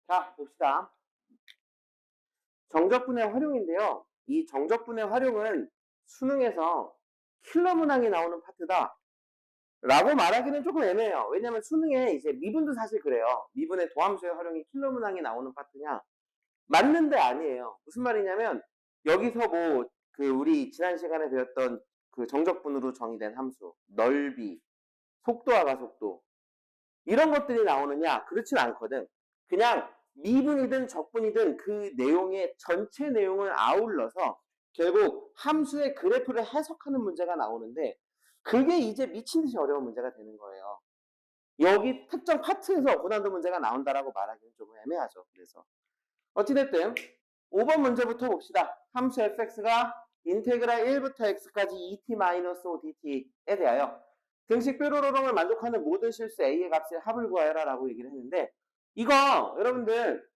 자, 봅시다. 정적분의 활용인데요. 이 정적분의 활용은 수능에서 킬러 문항이 나오는 파트다 라고 말하기는 조금 애매해요. 왜냐면 수능에 이제 미분도 사실 그래요. 미분의 도함수의 활용이 킬러 문항이 나오는 파트냐? 맞는데 아니에요. 무슨 말이냐면 여기서 뭐 그 우리 지난 시간에 배웠던 그 정적분으로 정의된 함수, 넓이, 속도와 가속도 이런 것들이 나오느냐? 그렇진 않거든. 그냥 미분이든 적분이든 그 내용의 전체 내용을 아울러서 결국 함수의 그래프를 해석하는 문제가 나오는데 그게 이제 미친 듯이 어려운 문제가 되는 거예요. 여기 특정 파트에서 고난도 문제가 나온다라고 말하기는 좀 애매하죠. 그래서 어찌됐든 5번 문제부터 봅시다. 함수 fx가 인테그랄 1부터 x까지 2t-5dt에 대하여 등식 뾰로로롱을 만족하는 모든 실수 a의 값의 합을 구하여라 라고 얘기를 했는데 이거 여러분들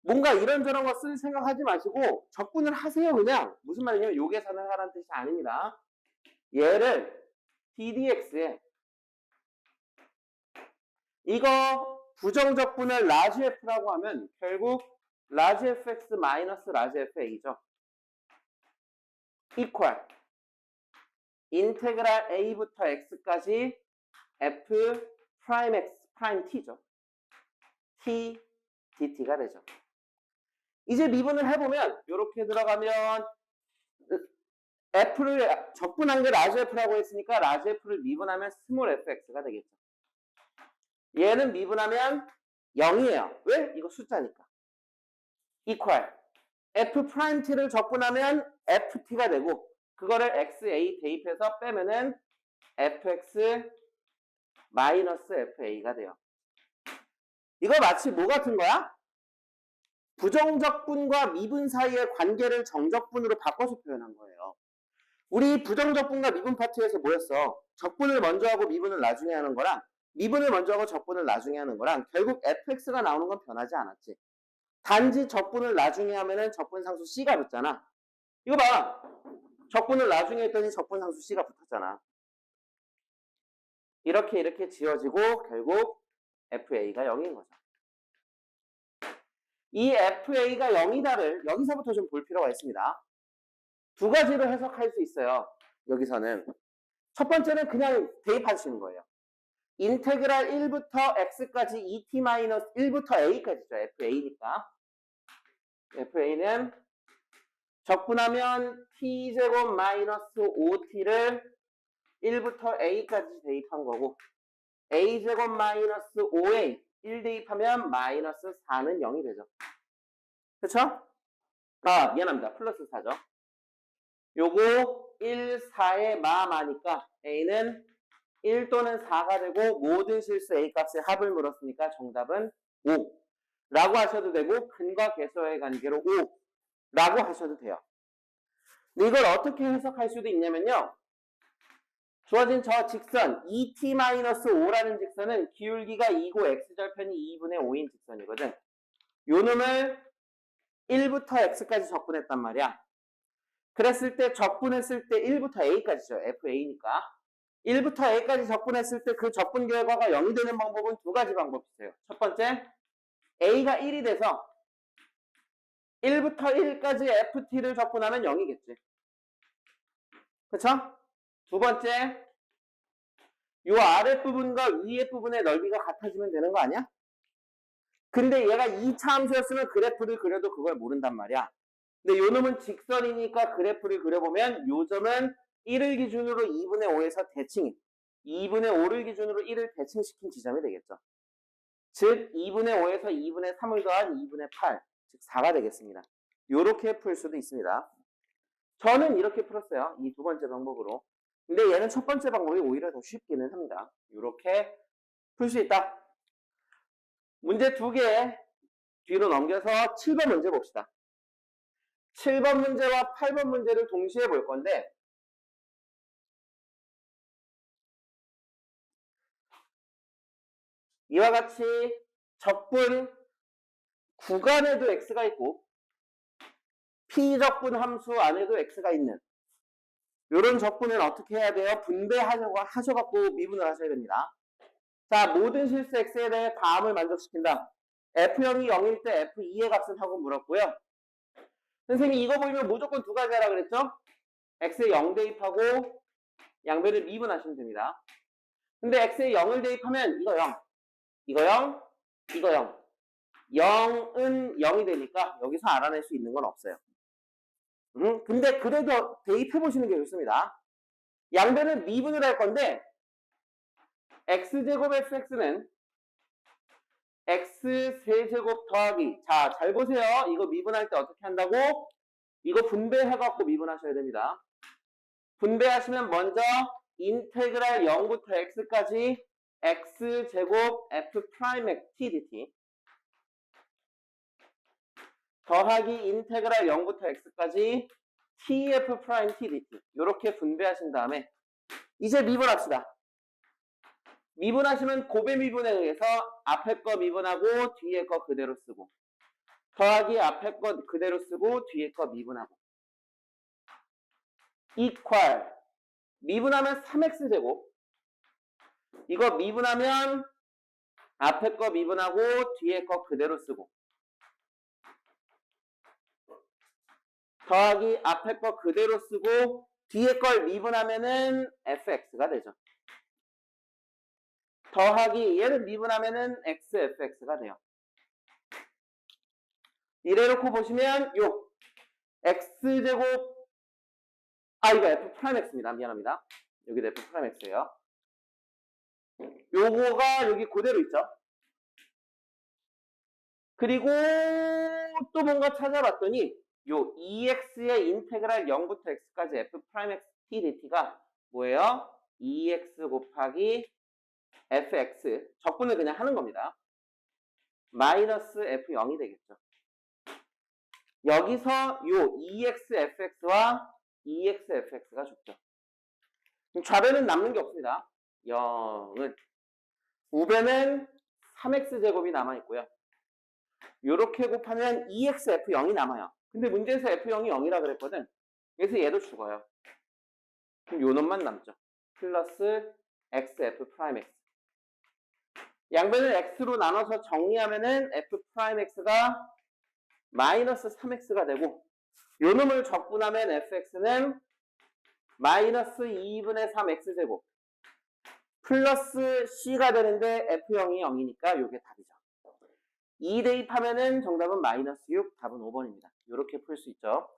뭔가 이런저런 거 쓸 생각하지 마시고 적분을 하세요. 그냥 무슨 말이냐면 요 계산을 하라는 뜻이 아닙니다. 얘를 ddx에 이거 부정적분을 라지 f라고 하면 결국 라지 fx 마이너스 라지 fa죠. equal 인테그랄 a부터 x까지 f 프라임 x 프라임 t죠. t dt가 되죠. 이제 미분을 해보면 이렇게 들어가면 f를 적분한 게 라지 f라고 했으니까 라지 f를 미분하면 스몰 fx가 되겠죠. 얘는 미분하면 0이에요. 왜? 이거 숫자니까. equal f 프라임 t를 적분하면 ft가 되고 그거를 xa 대입해서 빼면은 fx 마이너스 fa가 돼요. 이거 마치 뭐 같은 거야? 부정적분과 미분 사이의 관계를 정적분으로 바꿔서 표현한 거예요. 우리 부정적분과 미분 파트에서 뭐였어? 적분을 먼저 하고 미분을 나중에 하는 거랑 미분을 먼저 하고 적분을 나중에 하는 거랑 결국 fx가 나오는 건 변하지 않았지. 단지 적분을 나중에 하면은 적분상수 c가 붙잖아. 이거 봐. 적분을 나중에 했더니 적분상수 c가 붙었잖아. 이렇게 지어지고 결국 fa가 0인 거죠. 이 fa가 0이다를 여기서부터 좀 볼 필요가 있습니다. 두 가지로 해석할 수 있어요. 여기서는 첫 번째는 그냥 대입하시는 거예요. 인테그랄 1부터 x까지 2t-1부터 a까지죠. fa니까. fa는 적분하면 t제곱 마이너스 5t를 1부터 a까지 대입한 거고 a제곱 마이너스 5a 1 대입하면 마이너스 4는 0이 되죠. 그쵸? 아, 미안합니다. 플러스 4죠. 요거 1, 4의 마마니까 a는 1 또는 4가 되고 모든 실수 a 값의 합을 물었으니까 정답은 5 라고 하셔도 되고 근과 계수의 관계로 5 라고 하셔도 돼요. 근데 이걸 어떻게 해석할 수도 있냐면요. 주어진 저 직선 2t-5라는 직선은 기울기가 2고 x절편이 2분의 5인 직선이거든. 요 놈을 1부터 x까지 적분했단 말이야. 그랬을 때 적분했을 때 1부터 a까지죠. fa니까. 1부터 a까지 적분했을 때 그 적분 결과가 0이 되는 방법은 두 가지 방법이 있어요. 첫 번째, a가 1이 돼서 1부터 1까지 ft를 적분하면 0이겠지. 그쵸? 두 번째, 이 아랫부분과 위에 부분의 넓이가 같아지면 되는 거 아니야? 근데 얘가 2차 함수였으면 그래프를 그려도 그걸 모른단 말이야. 근데 요 놈은 직선이니까 그래프를 그려보면 요 점은 1을 기준으로 2분의 5에서 대칭, 2분의 5를 기준으로 1을 대칭시킨 지점이 되겠죠. 즉 2분의 5에서 2분의 3을 더한 2분의 8, 즉 4가 되겠습니다. 요렇게 풀 수도 있습니다. 저는 이렇게 풀었어요. 이 두 번째 방법으로. 근데 얘는 첫 번째 방법이 오히려 더 쉽기는 합니다. 요렇게 풀 수 있다. 문제 두 개 뒤로 넘겨서 7번 문제 봅시다. 7번 문제와 8번 문제를 동시에 볼 건데 이와 같이 적분 구간에도 x가 있고 p적분 함수 안에도 x가 있는 이런 적분은 어떻게 해야 돼요? 분배하셔갖고 미분을 하셔야 됩니다. 자, 모든 실수 x에 대해 다음을 만족시킨다. F0이 0일 때 F2의 값은 하고 물었고요. 선생님이 이거 보이면 무조건 두 가지 하라 그랬죠? X에 0 대입하고 양변을 미분하시면 됩니다. 근데 X에 0을 대입하면 이거 0, 이거 0, 이거 0. 0은 0이 되니까 여기서 알아낼 수 있는 건 없어요. 근데 그래도 대입해 보시는 게 좋습니다. 양변을 미분을 할 건데 x제곱 fx는 x 세제곱 더하기, 자, 잘 보세요. 이거 미분할 때 어떻게 한다고? 이거 분배해갖고 미분하셔야 됩니다. 분배하시면 먼저 인테그랄 0부터 x까지 x제곱 f 프라임 t dt 더하기 인테그랄 0부터 x까지 tf 프라임 t dt 이렇게 분배하신 다음에 이제 미분합시다. 미분하시면 곱의 미분에 의해서 앞에 거 미분하고 뒤에 거 그대로 쓰고 더하기 앞에 거 그대로 쓰고 뒤에 거 미분하고 equal 미분하면 3x제곱 이거 미분하면 앞에 거 미분하고 뒤에 거 그대로 쓰고 더하기 앞에 거 그대로 쓰고 뒤에 걸 미분하면은 fx가 되죠. 더하기 얘를 미분하면은 xfx가 돼요. 이래놓고 보시면 요 x제곱 이거 f 프라임 x입니다. 미안합니다. 여기도 f 프라임 x예요. 요거가 여기 그대로 있죠. 그리고 또 뭔가 찾아봤더니 요 2x의 인테그랄 0부터 x까지 f 프라임 x t dt가 뭐예요? 2x 곱하기 fx 적분을 그냥 하는 겁니다. 마이너스 f0이 되겠죠. 여기서 요 2x fx와 2x fx가 죽죠. 좌변은 남는 게 없습니다. 0은 우변은 3x제곱이 남아있고요. 요렇게 곱하면 2x f0이 남아요. 근데 문제에서 f0이 0이라 그랬거든. 그래서 얘도 죽어요. 그럼 요 놈만 남죠. 플러스 xf 프라임 x 양변을 x로 나눠서 정리하면은 f 프라임 x가 마이너스 3x가 되고 요 놈을 적분하면 fx는 마이너스 2분의 3x제곱 플러스 c가 되는데 f0이 0이니까 요게 답이죠. 2 대입하면은 정답은 마이너스 6, 답은 5번입니다. 요렇게 풀 수 있죠.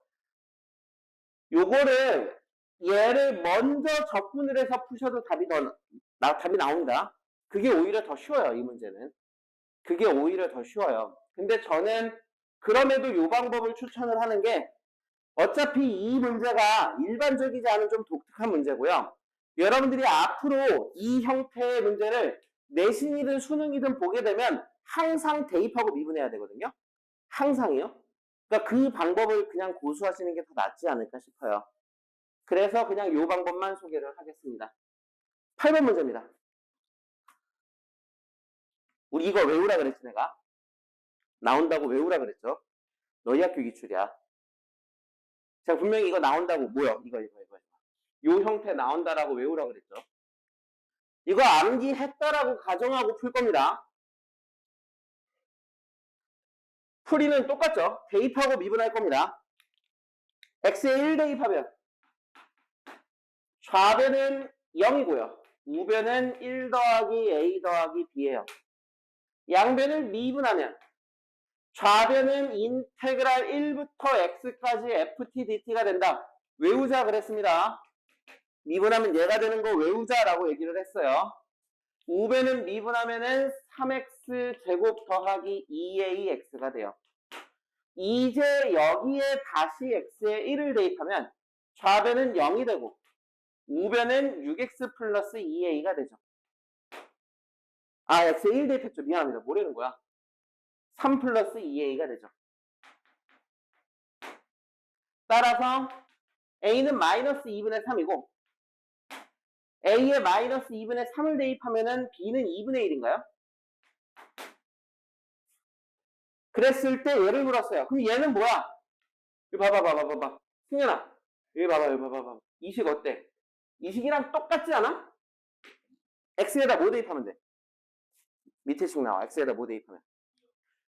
요거를 얘를 먼저 적분을 해서 푸셔도 답이 나옵니다. 그게 오히려 더 쉬워요, 이 문제는. 그게 오히려 더 쉬워요. 근데 저는 그럼에도 요 방법을 추천을 하는 게 어차피 이 문제가 일반적이지 않은 좀 독특한 문제고요. 여러분들이 앞으로 이 형태의 문제를 내신이든 수능이든 보게 되면 항상 대입하고 미분해야 되거든요. 항상이요. 그러니까 그 방법을 그냥 고수하시는 게 더 낫지 않을까 싶어요. 그래서 그냥 요 방법만 소개를 하겠습니다. 8번 문제입니다. 우리 이거 외우라 그랬지 내가? 나온다고 외우라 그랬죠? 너희 학교 기출이야. 제가 분명히 이거 나온다고 뭐야? 이거. 요 형태 나온다라고 외우라 그랬죠? 이거 암기했다라고 가정하고 풀 겁니다. 풀이는 똑같죠? 대입하고 미분할 겁니다. x에 1 대입하면 좌변은 0이고요. 우변은 1 더하기 a 더하기 b예요. 양변을 미분하면 좌변은 인테그랄 1부터 x까지 ft dt가 된다. 외우자 그랬습니다. 미분하면 얘가 되는 거 외우자라고 얘기를 했어요. 우변은 미분하면은 3x 제곱 더하기 2ax가 돼요. 이제 여기에 다시 x에 1을 대입하면 좌변은 0이 되고 우변은 6x 플러스 2a가 되죠. x에 1 대입했죠. 미안합니다. 뭐라는 거야? 3 플러스 2a가 되죠. 따라서 a는 마이너스 2분의 3이고 a에 마이너스 2분의 3을 대입하면은 b는 2분의 1인가요? 그랬을 때 얘를 물었어요. 그럼 얘는 뭐야? 이거 봐봐. 승현아, 여기 봐봐. 이 식 어때? 이 식이랑 똑같지 않아? x에다 뭐 대입하면 돼? 밑에 식 나와. x에다 뭐 대입하면?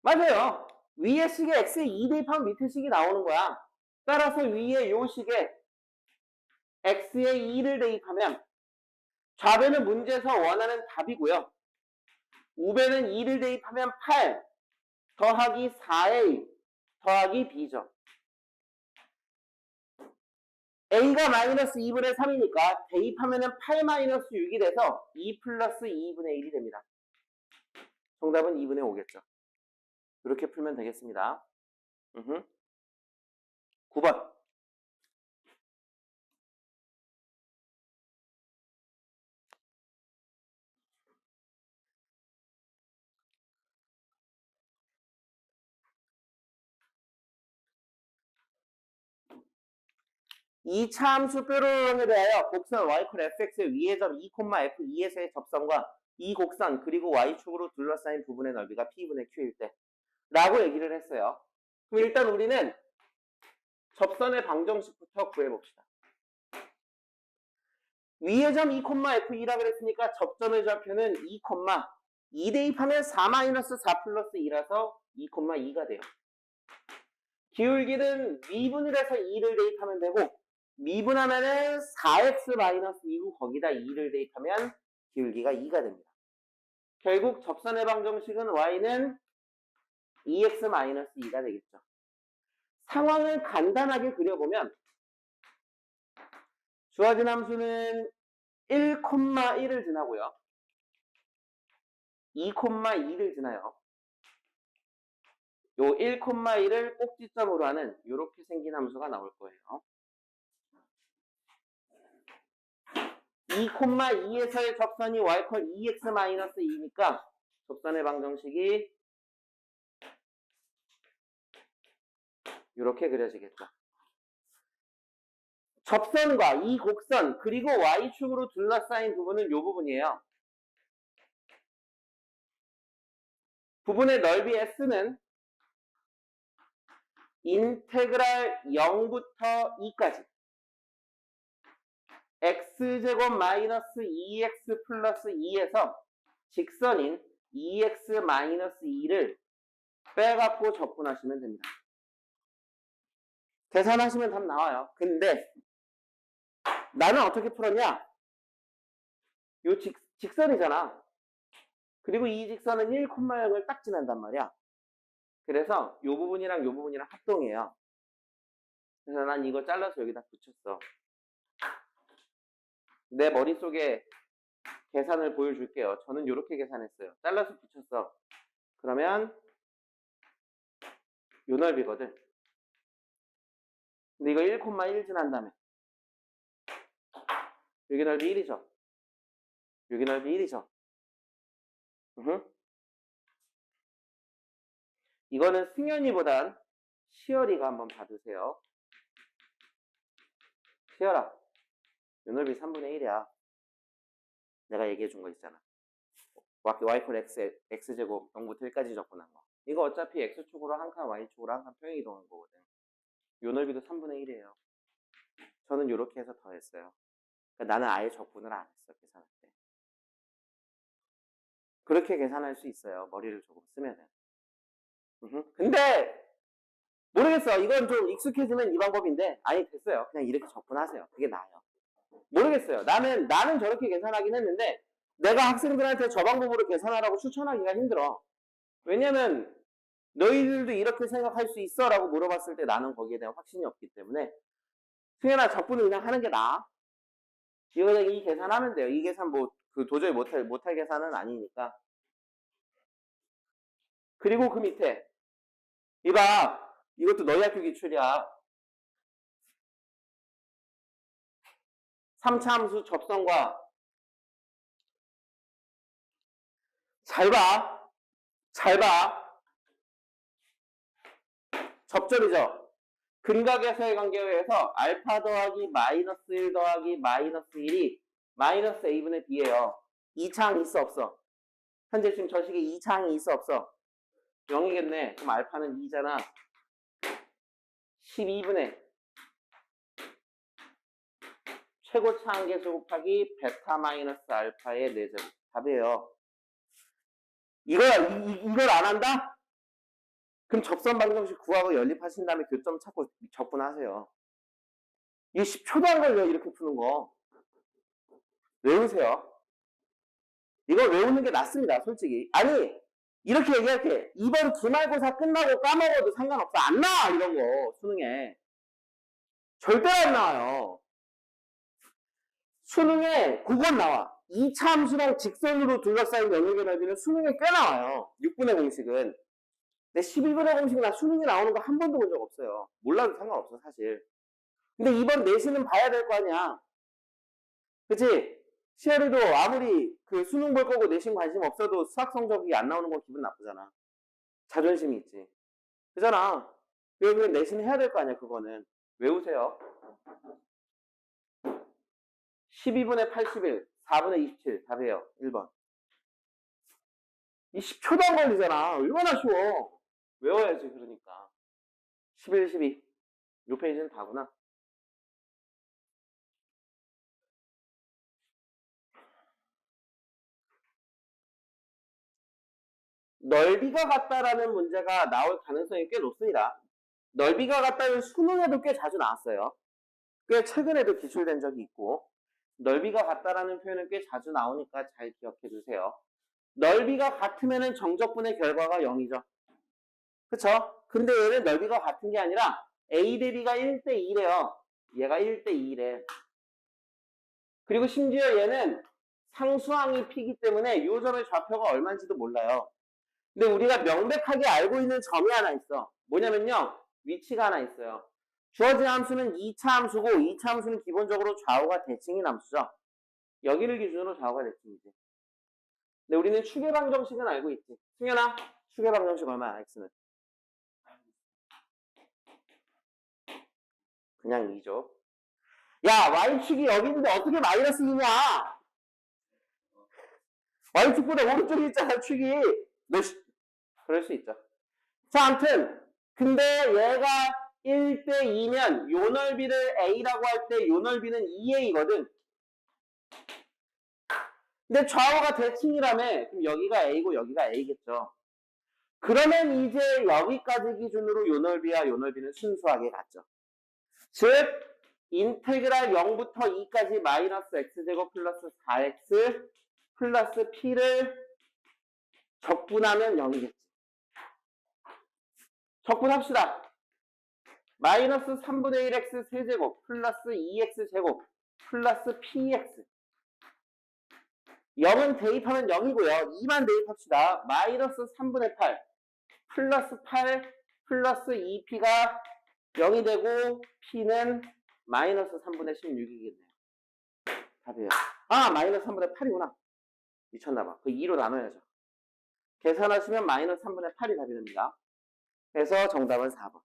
맞아요. 위에 식에 x에 2 대입하면 밑에 식이 나오는 거야. 따라서 위에 요 식에 x에 2를 대입하면 좌변은 문제에서 원하는 답이고요. 우변은 2를 대입하면 8 더하기 4a 더하기 b죠. a가 마이너스 2분의 3이니까 대입하면 8 마이너스 6이 돼서 2 플러스 2분의 1이 됩니다. 정답은 2분의 5겠죠. 이렇게 풀면 되겠습니다. 9번. 이 차함수 뾰로롱에 대하여 곡선 y fx의 위의 점 2, f2에서의 접선과 이 곡선 그리고 y축으로 둘러싸인 부분의 넓이가 p분의 q일 때 라고 얘기를 했어요. 그럼 일단 우리는 접선의 방정식부터 구해봅시다. 위의 점 2, f2라고 했으니까 접선의 좌표는 2 대입하면 4-4 플러스 2라서 2,2가 돼요. 기울기는 미분을 해서 2를 대입하면 되고 미분하면은 4x-2고 거기다 2를 대입하면 기울기가 2가 됩니다. 결국 접선의 방정식은 y는 2x-2가 되겠죠. 상황을 간단하게 그려보면 주어진 함수는 1,1을 지나고요. 2,2를 지나요. 요 1,1을 꼭지점으로 하는 이렇게 생긴 함수가 나올 거예요. 2,2에서의 접선이 y 콜 2x-2니까 접선의 방정식이 이렇게 그려지겠죠. 접선과 이 곡선 그리고 y축으로 둘러싸인 부분은 이 부분이에요. 부분의 넓이 s는 인테그랄 0부터 2까지 x제곱 마이너스 2x 플러스 2에서 직선인 2x 마이너스 2를 빼갖고 접근하시면 됩니다. 계산하시면 답 나와요. 근데 나는 어떻게 풀었냐? 요 직선이잖아. 그리고 이 직선은 1,0을 딱 지난단 말이야. 그래서 요 부분이랑 요 부분이랑 합동이에요. 그래서 난 이거 잘라서 여기다 붙였어. 내 머릿속에 계산을 보여줄게요. 저는 이렇게 계산했어요. 잘라서 붙였어. 그러면 요 넓이거든. 근데 이거 1,1 지난 다음에 여기 넓이 1이죠. 여기 넓이 1이죠. 이거는 승현이보단 시열이가 한번 봐주세요. 시열아, 요 넓이 3분의 1이야. 내가 얘기해 준 거 있잖아. y콜 x제곱 0부터 1까지 접근한 거. 이거 어차피 x축으로 한 칸, y축으로 한 칸 평행 이동한 거거든. 요 넓이도 3분의 1이에요. 저는 이렇게 해서 더했어요. 그러니까 나는 아예 적분을 안 했어, 계산할 때. 그렇게 계산할 수 있어요. 머리를 조금 쓰면은. 근데 모르겠어. 이건 좀 익숙해지면 이 방법인데 아니 됐어요. 그냥 이렇게 접근하세요. 그게 나아요. 모르겠어요. 나는 저렇게 계산하긴 했는데 내가 학생들한테 저 방법으로 계산하라고 추천하기가 힘들어. 왜냐면 너희들도 이렇게 생각할 수 있어? 라고 물어봤을 때 나는 거기에 대한 확신이 없기 때문에 승현아 적분을 그냥 하는 게 나아. 이거 그냥 이 계산하면 돼요. 이 계산 뭐 그 도저히 못할 계산은 아니니까. 그리고 그 밑에 이봐. 이것도 너희 학교 기출이야. 3차 함수 접선과 잘 봐. 잘 봐. 접점이죠. 근각에서의 관계에 의해서 알파 더하기 마이너스 1 더하기 마이너스 1이 마이너스 a분의 b예요. 2차항이 있어 없어? 현재 지금 저 식에 2차항이 있어 없어? 0이겠네. 그럼 알파는 2잖아. 12분의 최고 차항계수 곱하기 베타 마이너스 알파의 4제곱. 답이에요. 이걸 안 한다? 그럼 접선 방정식 구하고 연립하신 다음에 교점 찾고 적분하세요. 이게 10초도 안 걸려, 이렇게 푸는 거. 외우세요. 이걸 외우는 게 낫습니다, 솔직히. 아니, 이렇게 얘기할게. 이번 기말고사 끝나고 까먹어도 상관없어. 안 나와, 이런 거, 수능에. 절대 안 나와요. 수능에 그건 나와. 2차 함수랑 직선으로 둘러싸인 영역의 넓이는 수능에 꽤 나와요. 6분의 공식은. 근데 11분의 공식 나 수능에 나오는 거 한 번도 본 적 없어요. 몰라도 상관없어, 사실. 근데 이번 내신은 봐야 될 거 아니야. 그치? 시열이도 아무리 그 수능 볼 거고 내신 관심 없어도 수학 성적이 안 나오는 건 기분 나쁘잖아. 자존심이 있지. 그잖아. 그러면 내신 해야 될 거 아니야, 그거는. 외우세요. 12분의 81, 4분의 27, 답이에요. 1번. 이 10초도 안 걸리잖아. 얼마나 쉬워. 외워야지, 그러니까. 11, 12. 요 페이지는 다구나. 넓이가 같다라는 문제가 나올 가능성이 꽤 높습니다. 넓이가 같다는 수능에도 꽤 자주 나왔어요. 꽤 최근에도 기출된 적이 있고, 넓이가 같다라는 표현은 꽤 자주 나오니까 잘 기억해 두세요. 넓이가 같으면은 정적분의 결과가 0이죠. 그쵸? 근데 얘는 넓이가 같은 게 아니라 A 대 B가 1대2래요. 얘가 1대2래. 그리고 심지어 얘는 상수항이 P이기 때문에 이 점의 좌표가 얼마인지도 몰라요. 근데 우리가 명백하게 알고 있는 점이 하나 있어. 뭐냐면요. 위치가 하나 있어요. 주어진 함수는 2차 함수고 2차 함수는 기본적으로 좌우가 대칭인 함수죠. 여기를 기준으로 좌우가 대칭이지. 근데 우리는 추계방정식은 알고 있지. 승현아, 추계방정식 얼마야, x는? 그냥 2죠. 야, y축이 여기 있는데 어떻게 마이너스 2냐? y축보다 오른쪽에 있잖아, 축이. 그럴 수 있죠. 자, 아무튼 근데 얘가 1대2면 요 넓이를 a라고 할 때 요 넓이는 2a거든. 근데 좌우가 대칭이라며. 그럼 여기가 a고 여기가 a겠죠. 그러면 이제 여기까지 기준으로 요 넓이와 요 넓이는 순수하게 같죠. 즉 인테그랄 0부터 2까지 마이너스 x제곱 플러스 4x 플러스 p를 적분하면 0이겠지. 적분합시다. 마이너스 3분의 1x 세제곱 플러스 2x제곱 플러스 px 0은 대입하면 0이고요. 2만 대입합시다. 마이너스 3분의 8 플러스 8 플러스 2p가 0이 되고 p는 마이너스 3분의 16이겠네요. 답이에요. 아, 마이너스 3분의 8이구나. 미쳤나봐. 그 2로 나눠야죠. 계산하시면 마이너스 3분의 8이 답이 됩니다. 그래서 정답은 4번.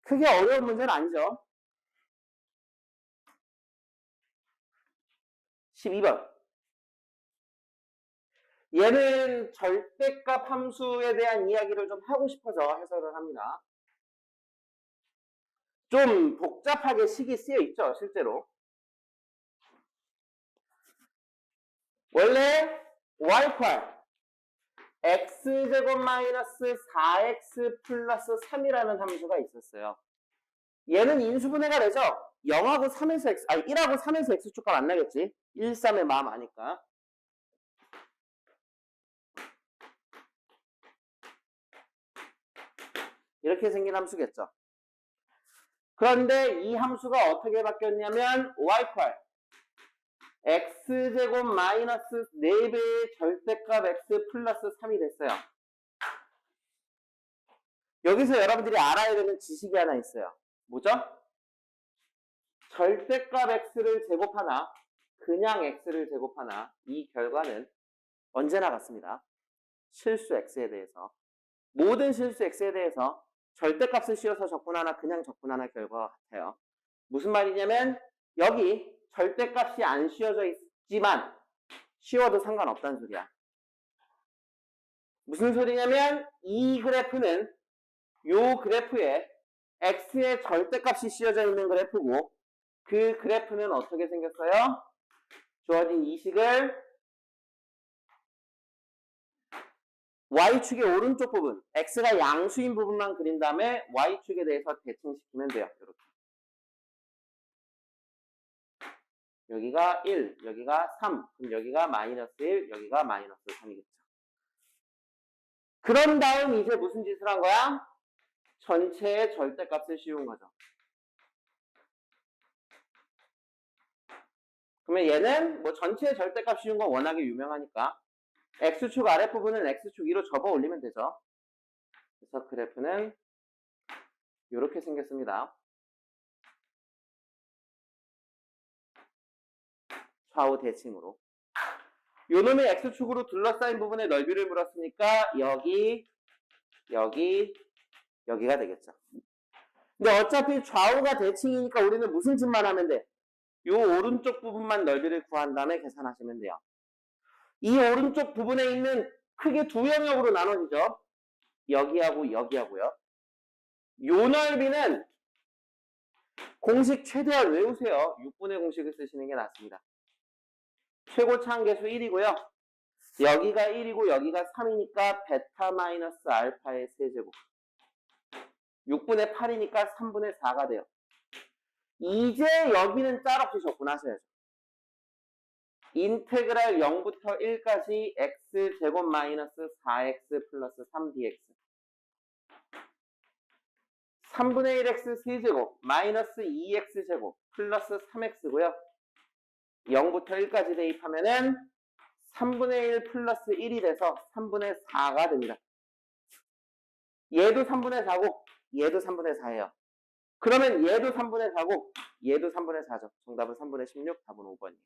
크게 어려운 문제는 아니죠. 12번. 얘는 절대값 함수에 대한 이야기를 좀 하고 싶어서 해설을 합니다. 좀 복잡하게 식이 쓰여 있죠, 실제로. 원래 y콸 x제곱 마이너스 4x 플러스 3이라는 함수가 있었어요. 얘는 인수분해가 되죠? 0하고 3에서 x, 아니 1하고 3에서 x축값 안 나겠지? 1, 3의 마음 아니까. 이렇게 생긴 함수겠죠. 그런데 이 함수가 어떻게 바뀌었냐면 y콸 x제곱 마이너스 4배의 절대값 x 플러스 3이 됐어요. 여기서 여러분들이 알아야 되는 지식이 하나 있어요. 뭐죠? 절대값 x를 제곱하나 그냥 x를 제곱하나 이 결과는 언제나 같습니다. 실수 x에 대해서 모든 실수 x에 대해서 절대값을 씌워서 적분하나 그냥 적분하나 결과가 같아요. 무슨 말이냐면 여기 절대값이 안 씌워져 있지만 씌워도 상관없다는 소리야. 무슨 소리냐면 이 그래프는 요 그래프에 x의 절대값이 씌워져 있는 그래프고 그 그래프는 어떻게 생겼어요? 주어진 이 식을 y축의 오른쪽 부분, x가 양수인 부분만 그린 다음에 y축에 대해서 대칭시키면 돼요. 이렇게. 여기가 1, 여기가 3, 그럼 여기가 마이너스 1, 여기가 마이너스 3이겠죠. 그런 다음 이제 무슨 짓을 한 거야? 전체의 절대값을 씌운 거죠. 그러면 얘는 뭐 전체의 절대값 씌운 건 워낙에 유명하니까 x축 아랫부분은 x축 위로 접어 올리면 되죠. 그래서 그래프는 이렇게 생겼습니다. 좌우 대칭으로. 요 놈의 x축으로 둘러싸인 부분의 넓이를 물었으니까 여기가 되겠죠. 근데 어차피 좌우가 대칭이니까 우리는 무슨 짓만 하면 돼? 요 오른쪽 부분만 넓이를 구한 다음에 계산하시면 돼요. 이 오른쪽 부분에 있는 크게 두 영역으로 나눠지죠. 여기하고 여기하고요. 요 넓이는 공식 최대한 외우세요. 6분의 공식을 쓰시는 게 낫습니다. 최고차 한계수 1이고요. 여기가 1이고 여기가 3이니까 베타 마이너스 알파의 세제곱. 6분의 8이니까 3분의 4가 돼요. 이제 여기는 짤 없이 접근하셔야죠. 인테그랄 0부터 1까지 x제곱 마이너스 4x 플러스 3dx 3분의 1x 세제곱 마이너스 2x제곱 플러스 3x고요. 0부터 1까지 대입하면은 3분의 1 플러스 1이 돼서 3분의 4가 됩니다. 얘도 3분의 4고 얘도 3분의 4예요. 그러면 얘도 3분의 4고 얘도 3분의 4죠. 정답은 3분의 16, 답은 5번이에요.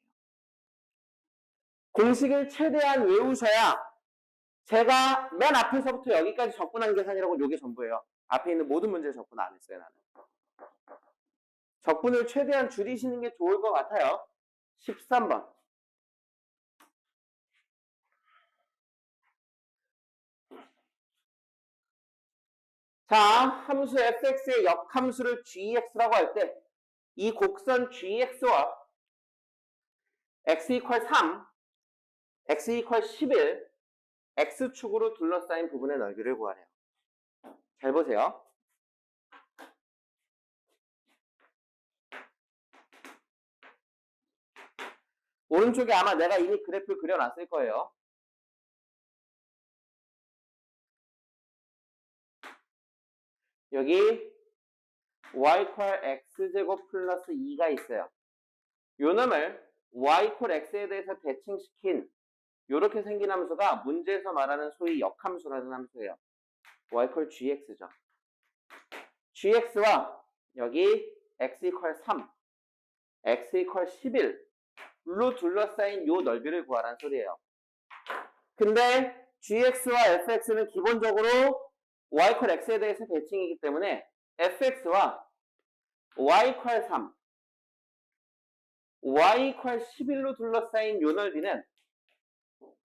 공식을 최대한 외우셔야 제가 맨 앞에서부터 여기까지 접근한 계산이라고 요게 전부예요. 앞에 있는 모든 문제 접근 안 했어요, 나는. 적분을 최대한 줄이시는 게 좋을 것 같아요. 13번. 자, 함수 fx의 역함수를 gx라고 할 때 이 곡선 gx와 x 이퀄 3, x 이퀄 11, x축으로 둘러싸인 부분의 넓이를 구하래요. 잘 보세요. 오른쪽에 아마 내가 이미 그래프를 그려놨을 거예요. 여기 y 퀄 x제곱 플러스 2가 있어요. 요 놈을 y 퀄 x에 대해서 대칭시킨 요렇게 생긴 함수가 문제에서 말하는 소위 역함수라는 함수예요. y 퀄 gx죠. gx와 여기 x 이퀄 3, x 이퀄 11로 둘러싸인 요 넓이를 구하라는 소리예요. 근데 gx와 fx는 기본적으로 y 퀄 x에 대해서 대칭이기 때문에 fx와 y 퀄 3, y 퀄 11로 둘러싸인 요 넓이는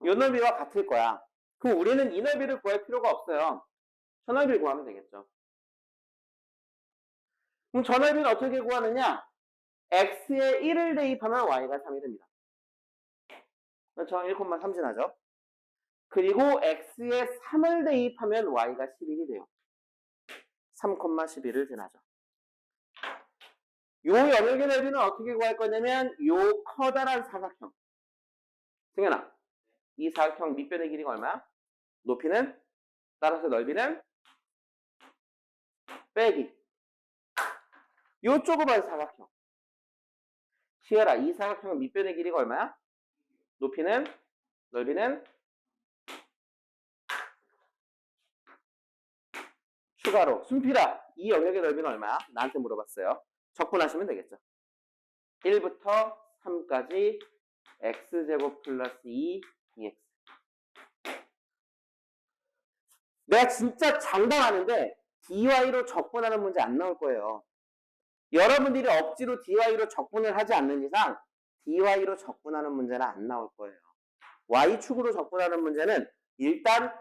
요 넓이와 같을 거야. 그럼 우리는 이 넓이를 구할 필요가 없어요. 저 넓이를 구하면 되겠죠. 그럼 저 넓이는 어떻게 구하느냐? x에 1을 대입하면 y가 3이 됩니다. 그렇죠? 1,3 지나죠? 그리고 x에 3을 대입하면 y가 11이 돼요. 3,11을 지나죠. 요 영역의 넓이는 어떻게 구할 거냐면 요 커다란 사각형. 승현아, 이 사각형 밑변의 길이가 얼마야? 높이는? 따라서 넓이는? 빼기. 요 조그만 사각형. 시열아, 이 사각형은 밑변의 길이가 얼마야? 높이는? 넓이는? 추가로. 순필아, 이 영역의 넓이는 얼마야? 나한테 물어봤어요. 적분하시면 되겠죠. 1부터 3까지 x제곱 플러스 2 dx. 내가 진짜 장담하는데 dy로 적분하는 문제 안 나올 거예요. 여러분들이 억지로 dy로 적분을 하지 않는 이상 dy로 적분하는 문제는 안 나올 거예요. y축으로 적분하는 문제는 일단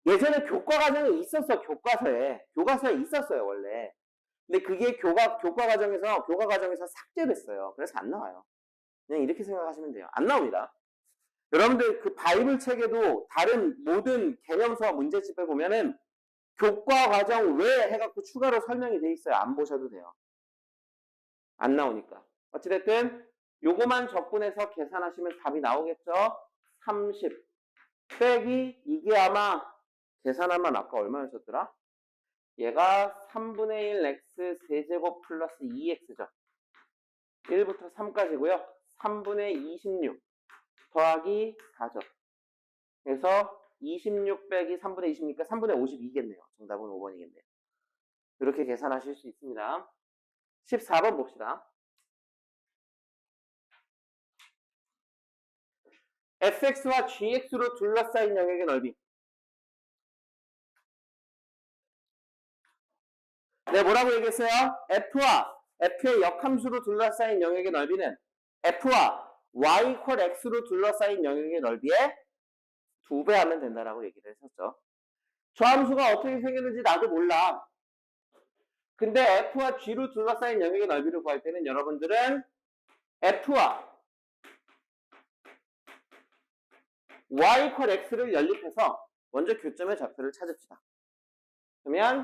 예전에 교과 과정에 있었어. 교과서에 있었어요, 원래. 근데 그게 교과 과정에서 삭제됐어요. 그래서 안 나와요. 그냥 이렇게 생각하시면 돼요. 안 나옵니다. 여러분들 그 바이블 책에도 다른 모든 개념서와 문제집에 보면은 교과 과정 외 해갖고 추가로 설명이 돼 있어요. 안 보셔도 돼요. 안 나오니까. 어찌됐든 요거만 적분해서 계산하시면 답이 나오겠죠? 30 빼기 이게 아마 계산하면 아까 얼마였었더라? 얘가 3분의 1 x 세제곱 플러스 2x죠. 1부터 3까지고요. 3분의 26 더하기 4죠. 그래서 26 빼기 3분의 20니까 3분의 52겠네요. 정답은 5번이겠네요. 이렇게 계산하실 수 있습니다. 14번 봅시다. fx와 gx로 둘러싸인 영역의 넓이. 네, 뭐라고 얘기했어요? f의 역함수로 둘러싸인 영역의 넓이는 f와 y equal x로 둘러싸인 영역의 넓이에 2배 하면 된다라고 얘기를 했었죠. 저 함수가 어떻게 생겼는지 나도 몰라. 근데 f와 g로 둘러싸인 영역의 넓이를 구할 때는 여러분들은 f와 y equal x를 연립해서 먼저 교점의 좌표를 찾읍시다. 그러면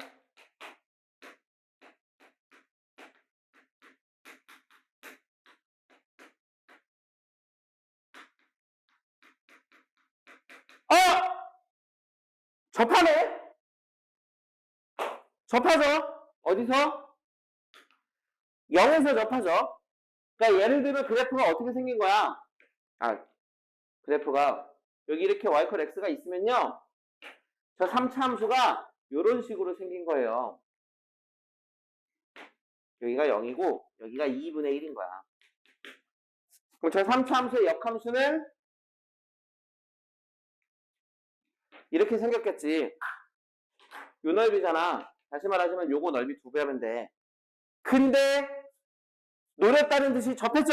접하네? 접하죠? 어디서? 0에서 접하죠? 그러니까 예를 들면 그래프가 어떻게 생긴 거야? 그래프가 여기 이렇게 y equal x가 있으면요. 저 3차 함수가 이런 식으로 생긴 거예요. 여기가 0이고 여기가 2분의 1인 거야. 그럼 저 3차 함수의 역함수는 이렇게 생겼겠지. 요 넓이잖아. 다시 말하자면 요거 넓이 2배 하면 돼. 근데 노렸다는 듯이 접했죠?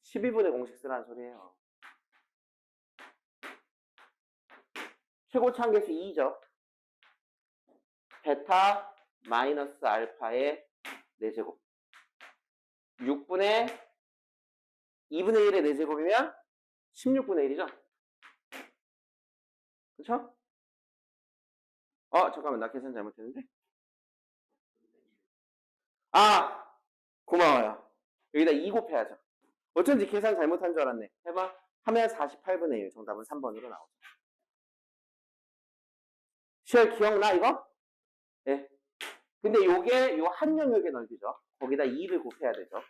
12분의 공식 쓰라는 소리예요. 최고 차항계수 2죠. 베타 마이너스 알파의 4제곱. 6분의 2분의 1의 4제곱이면 16분의 1이죠. 그쵸? 잠깐만, 나 계산 잘못했는데? 고마워요. 여기다 2 곱해야죠. 어쩐지 계산 잘못한 줄 알았네. 해봐. 하면 48분의 1. 정답은 3번으로 나오죠. 시열 기억나, 이거? 예. 근데 요게 요 한 영역의 넓이죠. 거기다 2를 곱해야 되죠.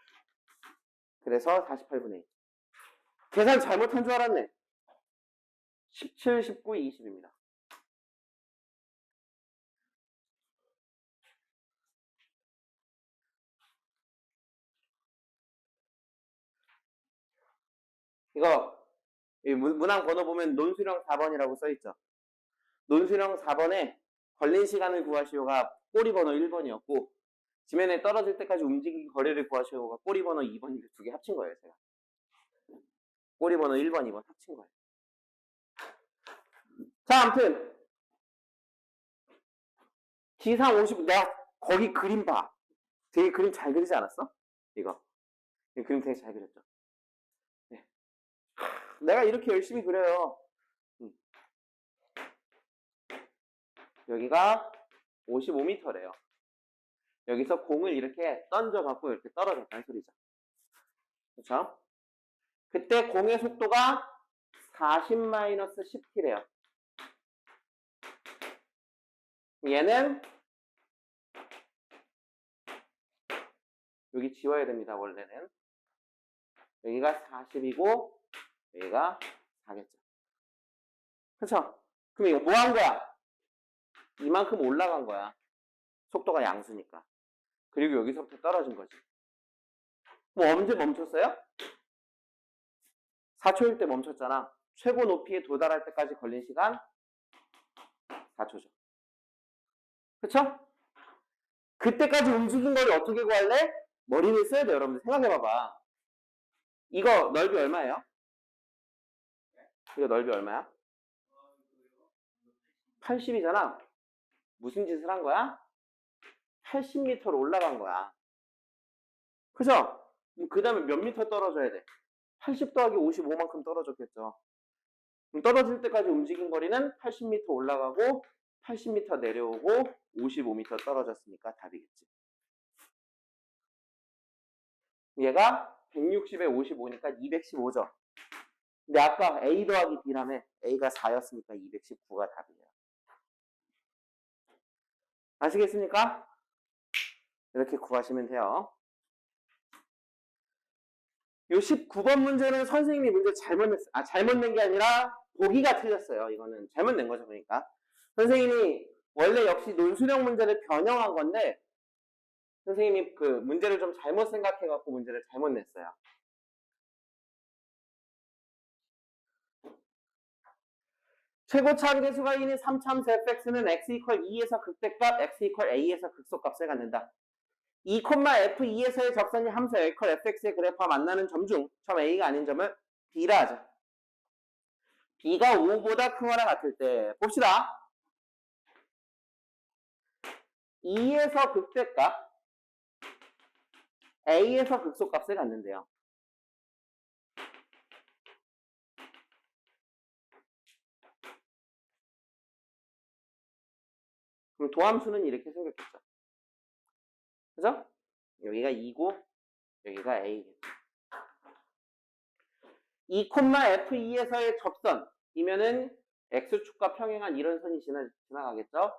그래서 48분의 1. 계산 잘못한 줄 알았네. 17, 19, 20입니다. 이거 문항 번호 보면 논수령 4번이라고 써있죠. 논수령 4번에 걸린 시간을 구하시오가 꼬리 번호 1번이었고 지면에 떨어질 때까지 움직이기 거리를 구하시오가 꼬리 번호 2번 두 개 합친 거예요. 제가. 꼬리 번호 1번, 2번 합친 거예요. 자, 아무튼 기상 50, 내가 거기 그림 봐. 되게 그림 잘 그리지 않았어? 이거. 이 그림 되게 잘 그렸죠. 네. 내가 이렇게 열심히 그려요. 여기가 55m래요. 여기서 공을 이렇게 던져갖고 이렇게 떨어졌다는 소리죠. 그렇죠? 그때 공의 속도가 40-10km래요. 얘는 여기 지워야 됩니다. 원래는 여기가 40이고 여기가 4겠죠. 그렇죠? 그럼 이거 뭐 한 거야? 이만큼 올라간 거야. 속도가 양수니까. 그리고 여기서부터 떨어진 거지. 뭐 언제 멈췄어요? 4초일 때 멈췄잖아. 최고 높이에 도달할 때까지 걸린 시간 4초죠. 그쵸? 그때까지 움직인 거를 어떻게 구할래? 머리를 써야 돼요. 여러분들 생각해봐봐. 이거 넓이 얼마예요? 이거 넓이 얼마야? 80이잖아. 무슨 짓을 한 거야? 80m로 올라간 거야. 그죠? 그 다음에 몇 미터 떨어져야 돼? 80 더하기 55만큼 떨어졌겠죠. 그럼 떨어질 때까지 움직인 거리는 80m 올라가고 80m 내려오고 55m 떨어졌으니까 답이겠지. 얘가 160에 55니까 215죠. 근데 아까 A 더하기 B라며 A가 4였으니까 219가 답이에요. 아시겠습니까? 이렇게 구하시면 돼요. 요 19번 문제는 선생님이 문제 잘못 낸 게 아니라 보기가 틀렸어요. 이거는 잘못 낸 거죠. 그러니까 선생님이 원래 역시 논술형 문제를 변형한 건데 선생님이 그 문제를 좀 잘못 생각해갖고 문제를 잘못 냈어요. 최고차 함계수가 1인 3참수 fx는 x 이퀄 2에서 극대값, x 이퀄 a에서 극소값을 갖는다. 2,f2에서의 접선이 함수 a 이퀄 fx의 그래프와 만나는 점 중 점 a가 아닌 점을 b라 하자. b가 5보다 크거나 같을 때 봅시다. 2에서 극대값, a에서 극소값을 갖는데요. 그럼 도함수는 이렇게 생겼겠죠. 그죠? 여기가 2고 여기가 a겠죠. 2,f2에서의 접선이면은 x축과 평행한 이런 선이 지나가겠죠.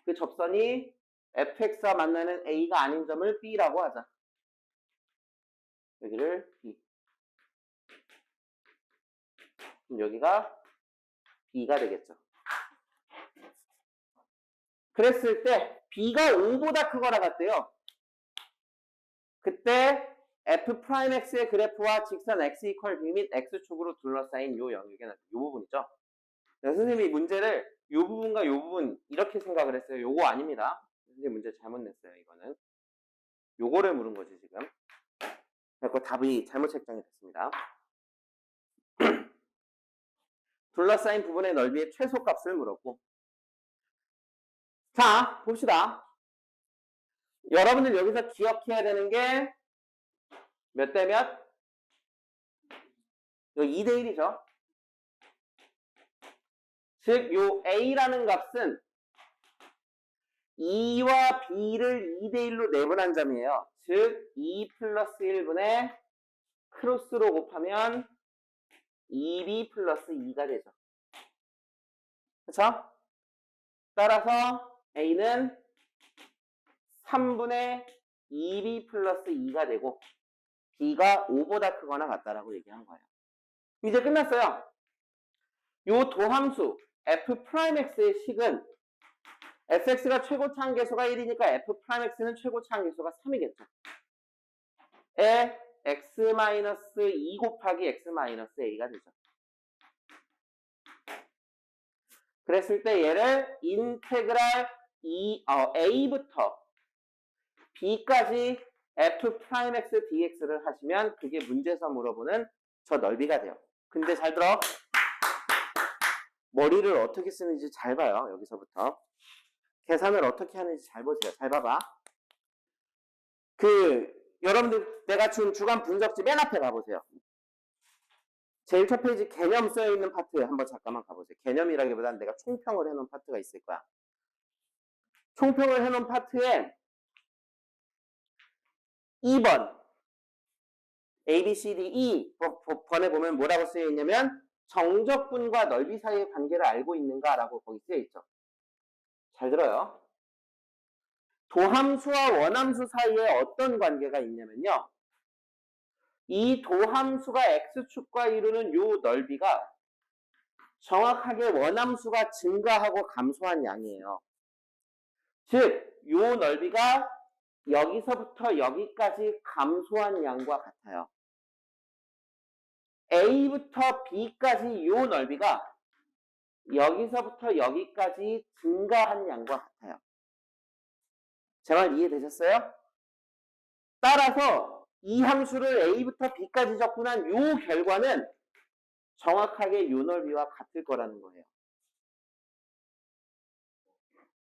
그 접선이 fx와 만나는 a가 아닌 점을 b라고 하자. 여기를 b. 그럼 여기가 b가 되겠죠. 그랬을 때 b가 5보다 크거나 같대요. 그때 f'x의 그래프와 직선 x 이퀄 b 및 x축으로 둘러싸인 요 영역에 요 부분이죠. 선생님이 문제를 요 부분과 요 부분 이렇게 생각을 했어요. 요거 아닙니다. 선생님 문제 잘못 냈어요. 이거는 요거를 물은 거지 지금. 그래서 답이 잘못 책정이 됐습니다. 둘러싸인 부분의 넓이의 최소값을 물었고, 자 봅시다. 여러분들 여기서 기억해야 되는 게 몇 대 몇? 요 2대 1이죠. 즉 요 a라는 값은 2와 b를 2대 1로 내분한 점이에요. 즉 2 플러스 1분의 크로스로 곱하면 2b 플러스 2가 되죠. 그렇죠? 따라서 a는 3분의 2b 플러스 2가 되고 b가 5보다 크거나 같다라고 얘기한 거예요. 이제 끝났어요. 요 도함수 f'x의 식은 fx가 최고차 함계수가 1이니까 f'x는 최고차 함계수가 3이겠죠. 에 x-2 곱하기 x-a가 되죠. 그랬을 때 얘를 인테그랄 a부터 b까지 f'x dx를 하시면 그게 문제에서 물어보는 저 넓이가 돼요. 근데 잘 들어. 머리를 어떻게 쓰는지 잘 봐요. 여기서부터. 계산을 어떻게 하는지 잘 보세요. 잘 봐봐. 여러분들 내가 준 주간 분석지 맨 앞에 가보세요. 제일 첫 페이지 개념 써있는 파트에 한번 잠깐만 가보세요. 개념이라기보다는 내가 총평을 해놓은 파트가 있을 거야. 총평을 해놓은 파트에 2번 A, B, C, D, E 번에 보면 뭐라고 쓰여 있냐면 정적분과 넓이 사이의 관계를 알고 있는가라고 거기 쓰여 있죠. 잘 들어요. 도함수와 원함수 사이에 어떤 관계가 있냐면요. 이 도함수가 x축과 이루는 요 넓이가 정확하게 원함수가 증가하고 감소한 양이에요. 즉, 요 넓이가 여기서부터 여기까지 감소한 양과 같아요. A부터 B까지 요 넓이가 여기서부터 여기까지 증가한 양과 같아요. 제 말 이해되셨어요? 따라서 이 함수를 A부터 B까지 접근한 요 결과는 정확하게 요 넓이와 같을 거라는 거예요.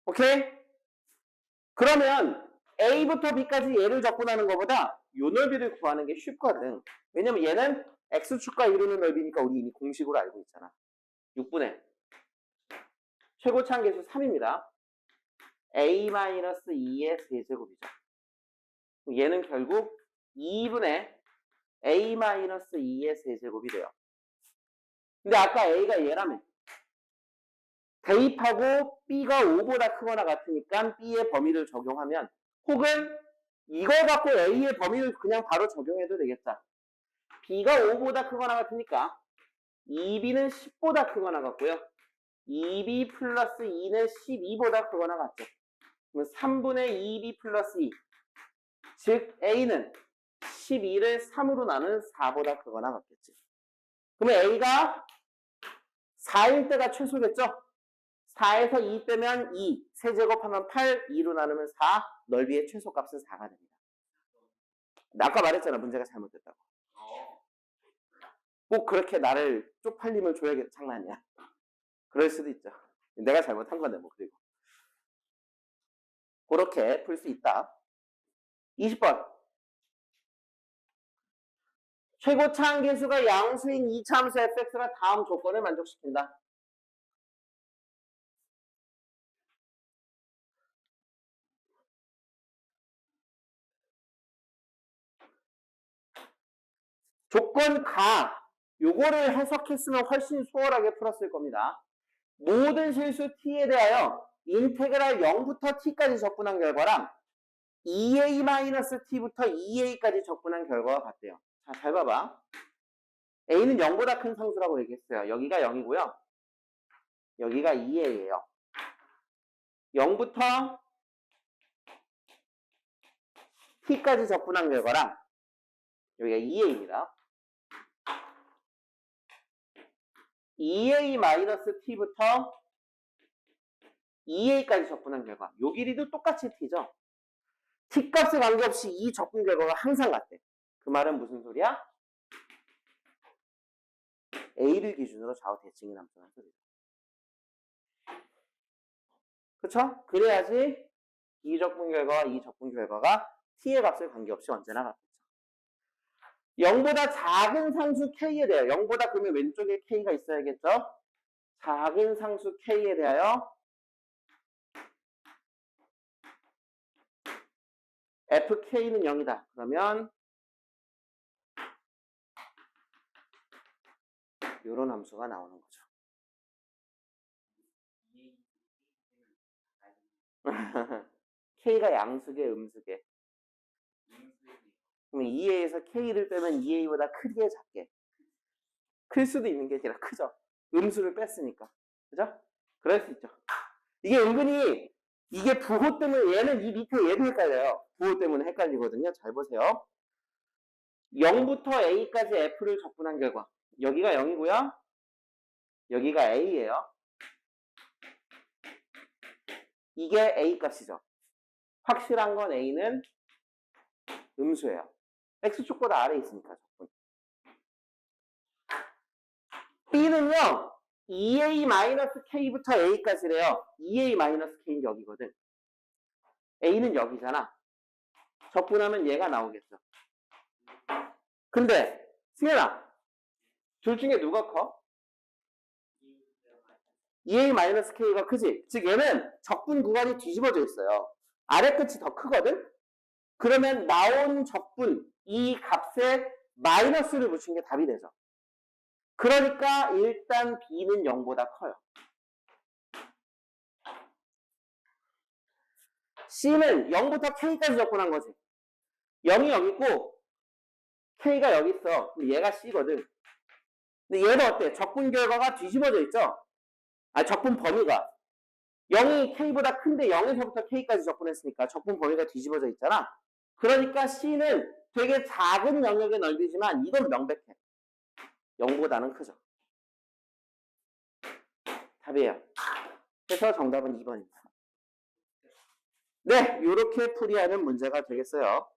오케이? 그러면 A부터 B까지 얘를 접근하는 것보다 요 넓이를 구하는 게 쉽거든. 왜냐면 얘는 X축과 이루는 넓이니까 우리 이미 공식으로 알고 있잖아. 6분의 최고차항 계수 3입니다. a-2의 세제곱이죠. 얘는 결국 2분의 a-2의 세제곱이 돼요. 근데 아까 a가 얘라며. 대입하고 b가 5보다 크거나 같으니까 b의 범위를 적용하면, 혹은 이걸 갖고 a의 범위를 그냥 바로 적용해도 되겠다. b가 5보다 크거나 같으니까 2b는 10보다 크거나 같고요. 2b 플러스 2는 12보다 크거나 같죠. 그럼 3분의 2b 플러스 2. 즉 a는 12를 3으로 나눈 4보다 크거나 같겠지. 그러면 a가 4일 때가 최소겠죠? 4에서 2 빼면 2, 세제곱하면 8, 2로 나누면 4, 넓이의 최소값은 4가 됩니다. 나 아까 말했잖아, 문제가 잘못됐다고. 꼭 그렇게 나를 쪽팔림을 줘야겠다. 장난이야. 그럴 수도 있죠. 내가 잘못한 건데 뭐. 그리고 그렇게 풀 수 있다. 20번. 최고차항 계수가 양수인 이차함수 fx가 다음 조건을 만족시킨다. 조건 가. 요거를 해석했으면 훨씬 수월하게 풀었을 겁니다. 모든 실수 t에 대하여 인테그랄 0부터 t까지 적분한 결과랑 2a-t부터 2a까지 적분한 결과가 같대요. 자, 잘 봐봐. a는 0보다 큰 상수라고 얘기했어요. 여기가 0이고요. 여기가 2a예요. 0부터 t까지 적분한 결과랑 여기가 2a입니다. 2a-t부터 2a까지 적분한 결과. 요 길이도 똑같이 t죠. t값에 관계없이 이 적분 결과가 항상 같대. 그 말은 무슨 소리야? a를 기준으로 좌우 대칭이 남성한 소리죠. 그쵸? 그래야지 이 적분 결과와 이 적분 결과가 t의 값에 관계없이 언제나 같겠죠. 0보다 작은 상수 k에 대하여, 0보다 그러면 왼쪽에 k가 있어야겠죠? 작은 상수 k에 대하여 fk는 0이다. 그러면 이런 함수가 나오는 거죠. k가 양수계, 음수계. 그럼 2a에서 k를 빼면 2a보다 크게 작게. 클 수도 있는 게 아니라 크죠. 음수를 뺐으니까. 그죠? 그럴 수 있죠. 이게 은근히, 이게 부호 때문에, 얘는 이 밑에 얘도 헷갈려요. 부호 때문에 헷갈리거든요. 잘 보세요. 0부터 a까지 f를 적분한 결과. 여기가 0이고요. 여기가 a예요. 이게 a 값이죠. 확실한 건 a는 음수예요. x축보다 아래에 있으니까 적분. b는요. 2a-k부터 a까지래요. 2a-k는 여기거든. a는 여기잖아. 적분하면 얘가 나오겠죠. 근데 승현아, 둘 중에 누가 커? 2a-k가 크지? 즉 얘는 적분 구간이 뒤집어져 있어요. 아래 끝이 더 크거든? 그러면 나온 적분, 이 값에 마이너스를 붙인 게 답이 되죠. 그러니까 일단 b는 0보다 커요. c는 0부터 k까지 적분한 거지. 0이 여기 있고 k가 여기 있어. 그럼 얘가 c거든. 근데 얘도 어때? 적분 결과가 뒤집어져 있죠? 아, 적분 범위가. 0이 k보다 큰데 0에서부터 k까지 적분했으니까 적분 범위가 뒤집어져 있잖아. 그러니까 c는 되게 작은 영역의 넓이지만 이건 명백해. 0보다는 크죠. 답이에요. 그래서 정답은 2번입니다. 네, 이렇게 풀이하는 문제가 되겠어요.